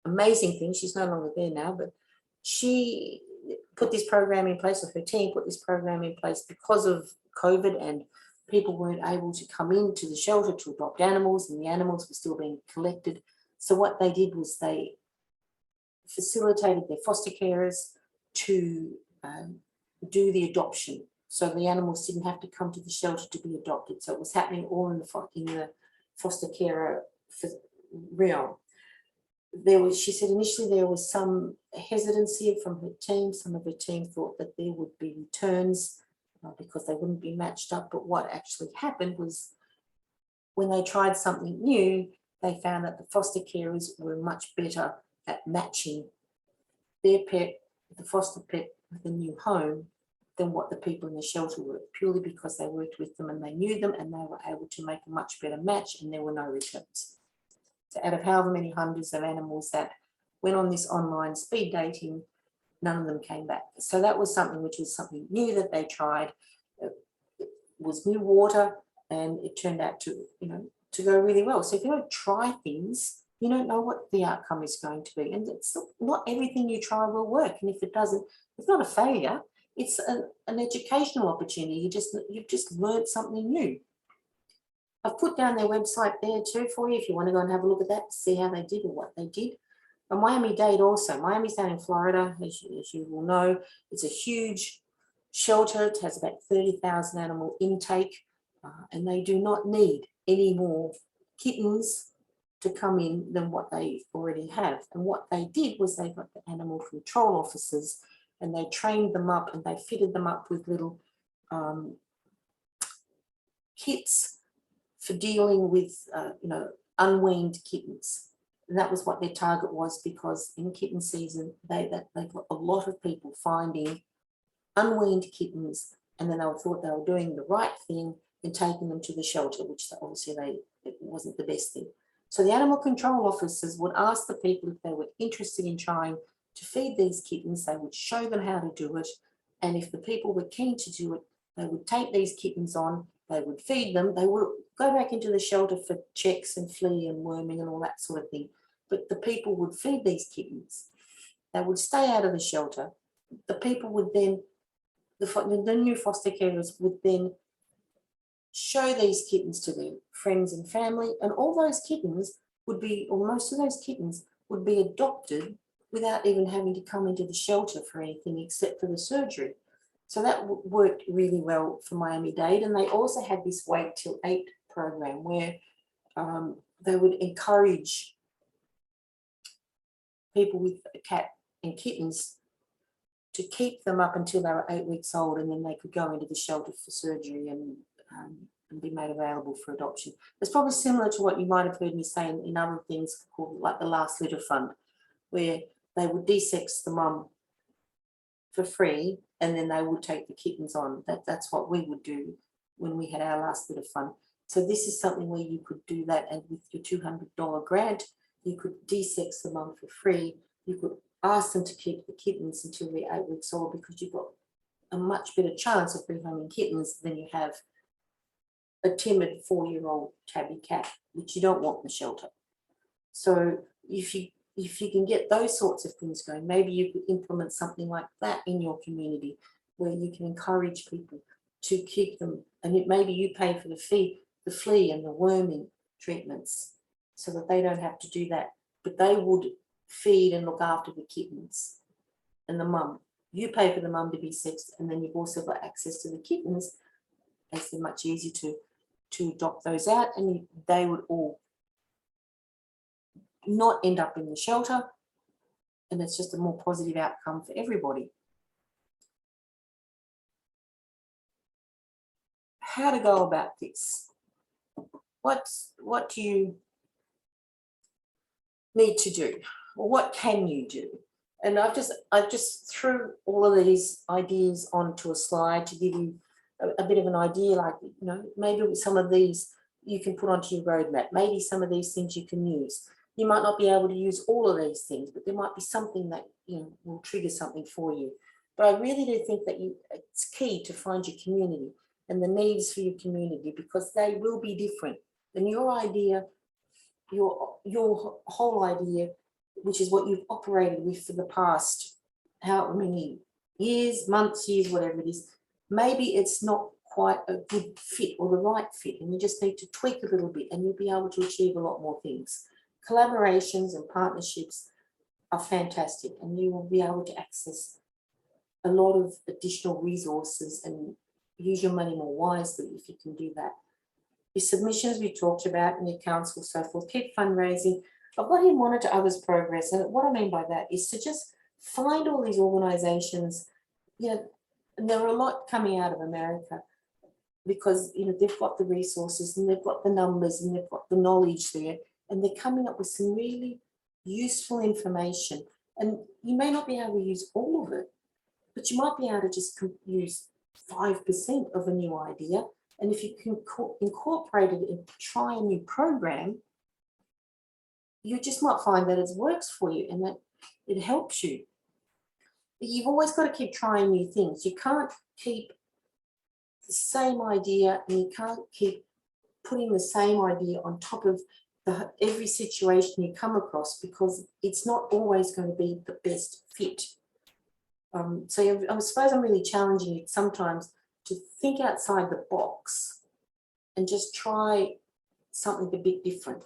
amazing things. She's no longer there now, but she put this program in place, or her team put this program in place because of COVID, and people weren't able to come into the shelter to adopt animals, and the animals were still being collected. So what they did was they facilitated their foster carers to do the adoption. So the animals didn't have to come to the shelter to be adopted. So it was happening all in the foster carer realm. She said initially there was some hesitancy from her team. Some of her team thought that there would be returns because they wouldn't be matched up. But what actually happened was, when they tried something new, they found that the foster carers were much better at matching their pet, the foster pet, with the new home than what the people in the shelter were, purely because they worked with them and they knew them, and they were able to make a much better match, and there were no returns. out of however many hundreds of animals that went on this online speed dating, none of them came back. So that was something which was something new that they tried. It was new water, and it turned out to, to go really well. So if you don't try things, you don't know what the outcome is going to be. And it's not everything you try will work. And if it doesn't, it's not a failure. It's an educational opportunity. You've just learned something new. I've put down their website there too for you if you want to go and have a look at that, see how they did or what they did. And Miami-Dade also. Miami's down in Florida, as you will know. It's a huge shelter. It has about 30,000 animal intake, and they do not need any more kittens to come in than what they already have. And what they did was they got the animal control officers, and they trained them up, and they fitted them up with little kits for dealing with, unweaned kittens. And that was what their target was, because in kitten season, they got a lot of people finding unweaned kittens, and then they thought they were doing the right thing and taking them to the shelter, which obviously it wasn't the best thing. So the animal control officers would ask the people if they were interested in trying to feed these kittens. They would show them how to do it, and if the people were keen to do it, they would take these kittens on, they would feed them, they would go back into the shelter for checks and flea and worming and all that sort of thing. But the people would feed these kittens. They would stay out of the shelter. The people would then, the new foster carers would then show these kittens to their friends and family, and all those kittens would be, or most of those kittens would be adopted without even having to come into the shelter for anything except for the surgery. So that worked really well for Miami-Dade. And they also had this Wait Till 8 program where they would encourage people with a cat and kittens to keep them up until they were 8 weeks old, and then they could go into the shelter for surgery and be made available for adoption. It's probably similar to what you might have heard me say in other things called like the Last Litter Fund, where they would de-sex the mum for free, and then they would take the kittens on. That's what we would do when we had our Last Litter Fund. So this is something where you could do that, and with your $200 grant, you could de-sex the mum for free. You could ask them to keep the kittens until they're 8 weeks old, because you've got a much better chance of rehoming kittens than you have a timid 4-year-old tabby cat, which you don't want in the shelter. So if you can get those sorts of things going, maybe you could implement something like that in your community, where you can encourage people to keep them, and maybe you pay for the flea and the worming treatments, so that they don't have to do that, but they would feed and look after the kittens and the mum. You pay for the mum to be sexed, and then you've also got access to the kittens, as they're much easier to adopt those out, and they would all not end up in the shelter, and it's just a more positive outcome for everybody. How to go about this? What do you need to do, or what can you do? And I just threw all of these ideas onto a slide to give you a bit of an idea, like, maybe some of these you can put onto your roadmap. Maybe some of these things you can use. You might not be able to use all of these things, but there might be something that will trigger something for you. But I really do think that it's key to find your community and the needs for your community, because they will be different. And your idea, your whole idea, which is what you've operated with for the past how many years, months, years, whatever it is, maybe it's not quite a good fit or the right fit, and you just need to tweak a little bit, and you'll be able to achieve a lot more things. Collaborations and partnerships are fantastic, and you will be able to access a lot of additional resources and use your money more wisely if you can do that. Your submissions we talked about, and your council, so forth. Keep fundraising. I've got here monitor others' progress, and what I mean by that is to just find all these organisations. And there are a lot coming out of America, because they've got the resources and they've got the numbers and they've got the knowledge there, and they're coming up with some really useful information. And you may not be able to use all of it, but you might be able to just use 5% of a new idea. And if you can incorporate it and try a new program, you just might find that it works for you and that it helps you. You've always got to keep trying new things. You can't keep the same idea, and you can't keep putting the same idea on top of every situation you come across, because it's not always going to be the best fit. So I suppose I'm really challenging you sometimes to think outside the box and just try something a bit different.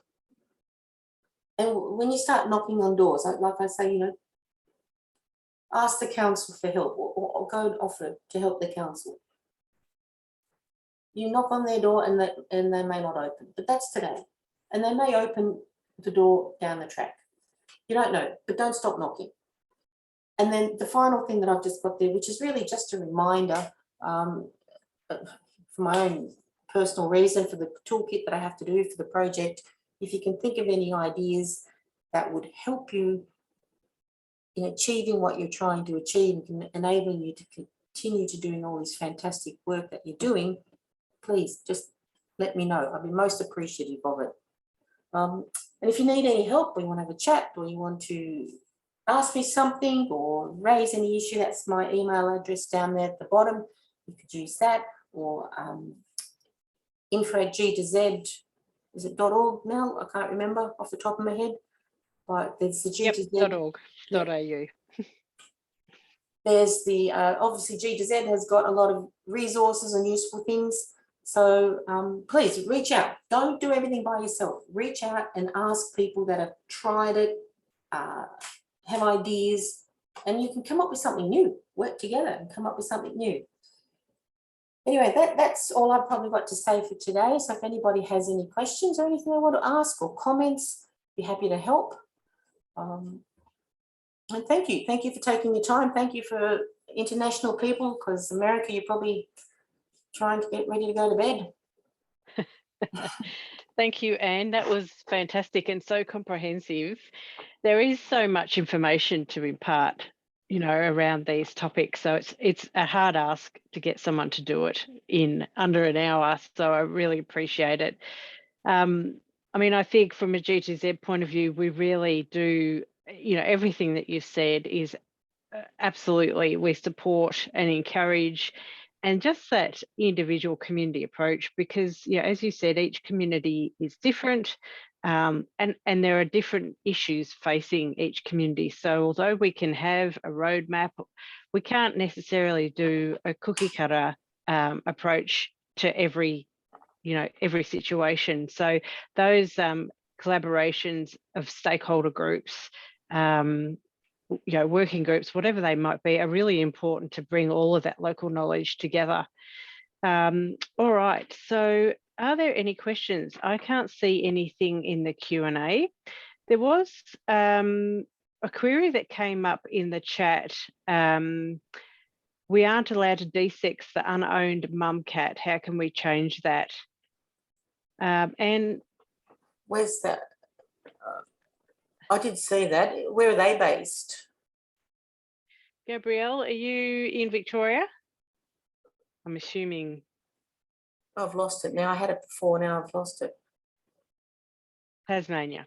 And when you start knocking on doors, like I say, you know, ask the council for help, or go and offer to help the council. You knock on their door and they may not open, but that's today. And they may open the door down the track. You don't know, but don't stop knocking. And then the final thing that I've just got there, which is really just a reminder for my own personal reason, for the toolkit that I have to do for the project, if you can think of any ideas that would help you in achieving what you're trying to achieve and enabling you to continue to doing all this fantastic work that you're doing, please just let me know. I'd be most appreciative of it. And if you need any help, or you want to have a chat, or you want to ask me something or raise any issue, that's my email address down there at the bottom. You could use that, or info@g2z, is it .org, Mel? I can't remember off the top of my head, but there's the G2Z. Yep, .org.au. There's the, obviously G2Z has got a lot of resources and useful things. So please reach out. Don't do everything by yourself. Reach out and ask people that have tried it, have ideas, and you can come up with something new. Work together and come up with something new. Anyway, that's all I've probably got to say for today. So if anybody has any questions or anything they want to ask or comments, be happy to help. And thank you. Thank you for taking your time. Thank you for international people, because America, you're probably trying to get ready to go to bed. Thank you, Anne. That was fantastic and so comprehensive. There is so much information to impart, you know, around these topics. So it's a hard ask to get someone to do it in under an hour. So I really appreciate it. I mean, I think from a G2Z point of view, we really do, you know, everything that you've said is absolutely, we support and encourage, and just that individual community approach, because, yeah, as you said, each community is different, and there are different issues facing each community. So although we can have a roadmap, we can't necessarily do a cookie cutter approach to every situation. So those collaborations of stakeholder groups, you know, working groups, whatever they might be, are really important to bring all of that local knowledge together. All right, so are there any questions? I can't see anything in the Q&A. There was a query that came up in the chat. We aren't allowed to desex the unowned mum cat. How can we change that? And where's that? I did see that. Where are they based? Gabrielle, are you in Victoria? I'm assuming. I've lost it now. I had it before, now I've lost it. Tasmania.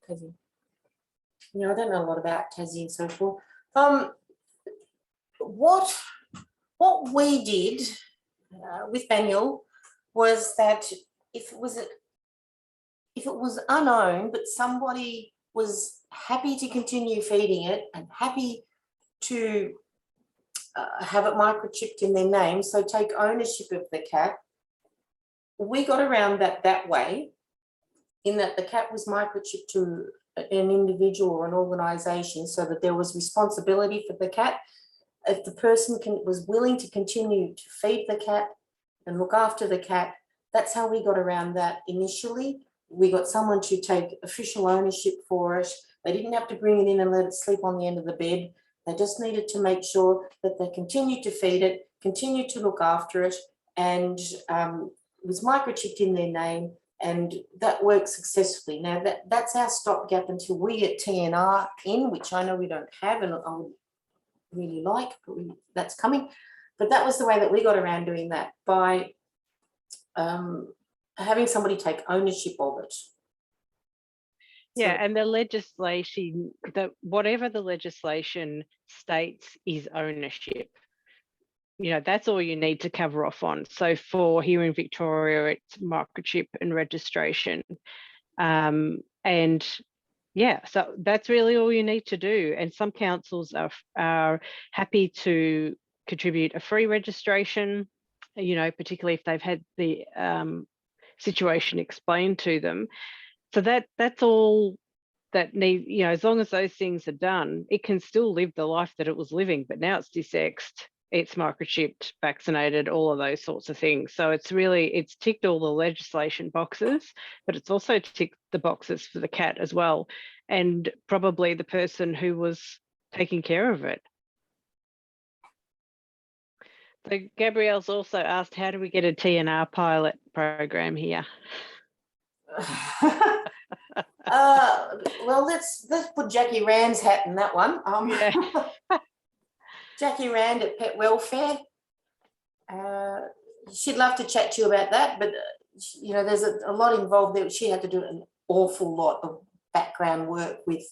Tassie. Yeah, I don't know a lot about Tassie and so forth. What we did with Manuel was that if it was unowned, but somebody was happy to continue feeding it and happy to have it microchipped in their name, so take ownership of the cat, we got around that way, in that the cat was microchipped to an individual or an organisation, so that there was responsibility for the cat. If the person was willing to continue to feed the cat and look after the cat, that's how we got around that initially. We got someone to take official ownership for it. They didn't have to bring it in and let it sleep on the end of the bed. They just needed to make sure that they continued to feed it, continued to look after it, and was microchipped in their name, and that worked successfully. Now that's our stopgap until we get TNR in, which I know we don't have, and I would really like, but that's coming. But that was the way that we got around doing that, by having somebody take ownership of it. Yeah, and the legislation, whatever the legislation states is ownership. You know, that's all you need to cover off on. So for here in Victoria, it's microchip and registration. And yeah, so that's really all you need to do. And some councils are happy to contribute a free registration, you know, particularly if they've had the situation explained to them. So that's all that need, you know, as long as those things are done, it can still live the life that it was living, but now it's desexed, it's microchipped, vaccinated, all of those sorts of things. So it's ticked all the legislation boxes, but it's also ticked the boxes for the cat as well, and probably the person who was taking care of it. So Gabrielle's also asked, how do we get a TNR pilot program here? Well, let's put Jackie Rand's hat in that one. Yeah. Jackie Rand at Pet Welfare. She'd love to chat to you about that, but you know, there's a lot involved there. She had to do an awful lot of background work with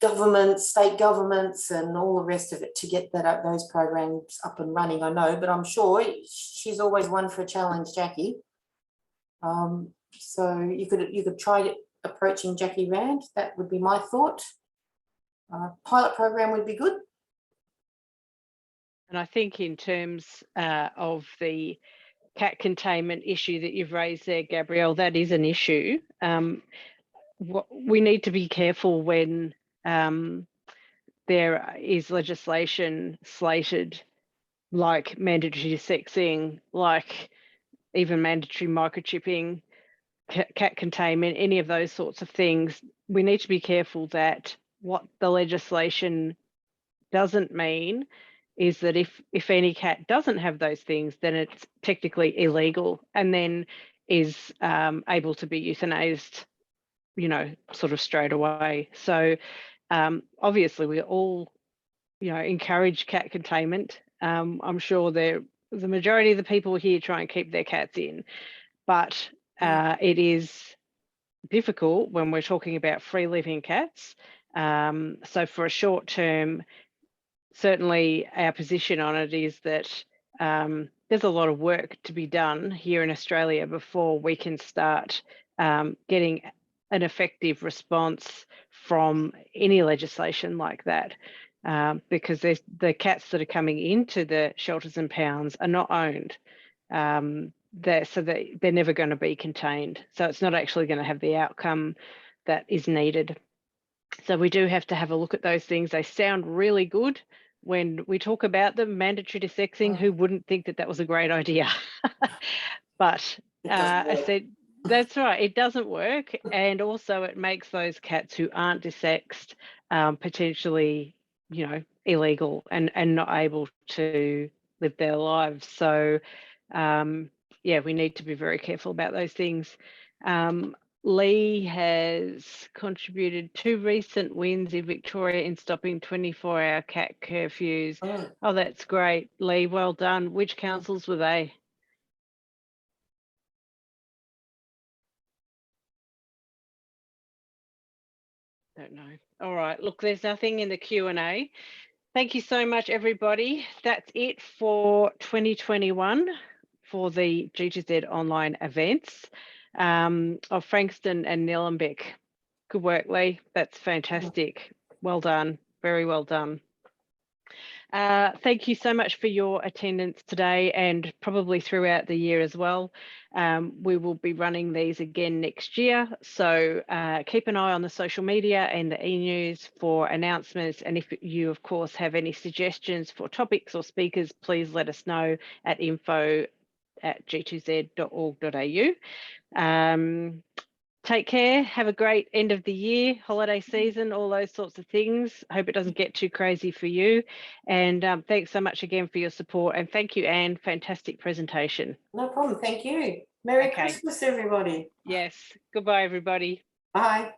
governments, state governments, and all the rest of it to get those programs up and running. I know, but I'm sure she's always one for a challenge, Jackie. So you could try approaching Jackie Rand. That would be my thought. Pilot program would be good. And I think in terms of the cat containment issue that you've raised there, Gabrielle, that is an issue. We need to be careful when there is legislation slated like mandatory desexing, like even mandatory microchipping, cat containment, any of those sorts of things. We need to be careful that what the legislation doesn't mean is that if any cat doesn't have those things, then it's technically illegal and then is able to be euthanized, you know, sort of straight away. So obviously we all, you know, encourage cat containment. I'm sure the majority of the people here try and keep their cats in, but it is difficult when we're talking about free living cats. So for a short term, certainly our position on it is that there's a lot of work to be done here in Australia before we can start getting an effective response from any legislation like that, because the cats that are coming into the shelters and pounds are not owned. They're never going to be contained. So it's not actually going to have the outcome that is needed. So we do have to have a look at those things. They sound really good when we talk about them, mandatory desexing. Who wouldn't think that was a great idea? But I said, that's right, it doesn't work. And also it makes those cats who aren't desexed potentially, you know, illegal and not able to live their lives. So yeah, we need to be very careful about those things. Lee has contributed 2 recent wins in Victoria in stopping 24-hour cat curfews. Oh, that's great, Lee, well done. Which councils were they? Don't know. All right, look, there's nothing in the Q&A. Thank you so much, everybody. That's it for 2021 for the G2Z online events of Frankston and Nillumbik. Good work, Lee. That's fantastic. Well done. Very well done. Thank you so much for your attendance today and probably throughout the year as well. We will be running these again next year. So keep an eye on the social media and the e-news for announcements. And if you, of course, have any suggestions for topics or speakers, please let us know at info@g2z.org.au. Take care. Have a great end of the year, holiday season, all those sorts of things. Hope it doesn't get too crazy for you. And thanks so much again for your support. And thank you, Anne. Fantastic presentation. No problem. Thank you. Merry Christmas, everybody. Yes. Goodbye, everybody. Bye.